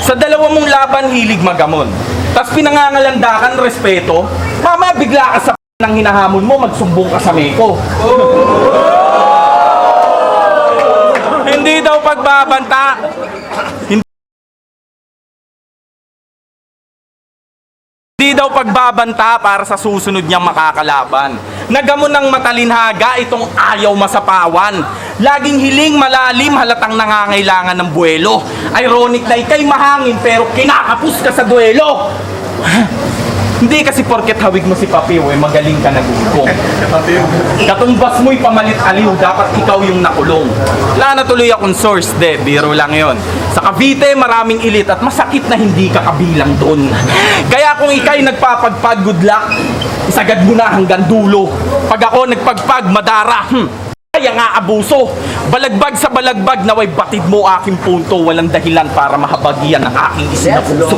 Sa dalawa mong laban, hilig magamon. Tapos pinangangalandakan, respeto. Mama, bigla ka sa ng hinahamon mo, magsumbong ka sa meko. Hindi daw pagbabanta. Hindi daw pagbabanta para sa susunod niyang makakalaban. Nagamon ng matalinhaga itong ayaw masapawan. Laging hiling malalim halatang nangangailangan ng buwelo. Ironic na ikay mahangin pero kinakapos ka sa duelo. Hindi kasi porket hawig mo si Papiw, magaling ka nagugong. Katumbas mo'y pamalit aliw, dapat ikaw yung nakulong. Wala na tuloy akong source, biro lang yon. Sa Cavite, maraming ilit at masakit na hindi ka kabilang doon. Kaya kung ikay nagpapagpag, good luck, isagad mo na hanggang dulo. Pag ako nagpagpag, madara, kaya nga abuso. Balagbag sa balagbag, naway batid mo aking punto. Walang dahilan para mahabagyan ang aking isin na puso.